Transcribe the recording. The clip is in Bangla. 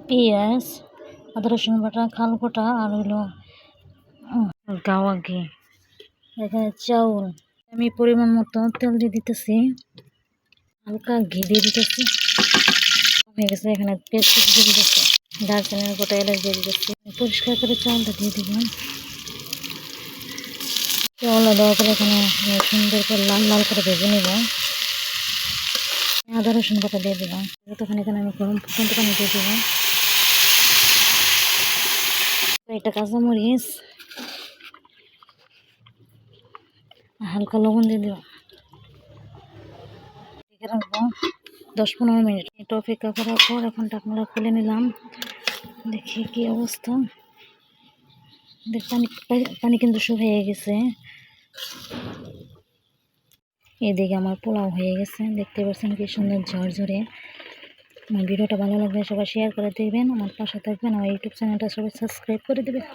পেঁয়াজ, আদা রসুন বাটা, খাল বাটা আর হলো গাওয়া ঘি। এখানে চাউল, আমি পরিমাণ মতো তেল দিয়ে দিতেছি, হালকা ঘি দিয়ে দিতেছি, হয়ে গেছে। এখানে পেস্ট দিয়ে দিতেছি, দারচিনির গোটা এলাচ দিয়ে দিতেছি। পরিষ্কার করে চাউলটা দিয়ে দিলাম। চাউলটা দেওয়ার পরে এখানে সুন্দর করে লাল লাল করে ভেজে নিব। আদা রসুন বাটা দিয়ে দিলাম। তখন এখানে আমি গরম ফুটন্ত পানি দিয়ে দিলাম। এটা কাঁচামরিচ, হালকা লবণ দিয়ে দিলাম। রাখবো 10-15 মিনিট। এটা অপেক্ষা করার পর এখন ঢাকনাটা খুলে নিলাম। দেখি কি অবস্থা। পানি কিন্তু শুকিয়ে গেছে। এদিকে আমার পোলাও হয়ে গেছে, দেখতে পাচ্ছেন কি সুন্দর ঝরঝরে। আমার ভিডিওটা ভালো লাগলে সবাই শেয়ার করে দেবেন, আমার পাশে থাকবেন, আমার ইউটিউব চ্যানেলটা সবাই সাবস্ক্রাইব করে দেবেন।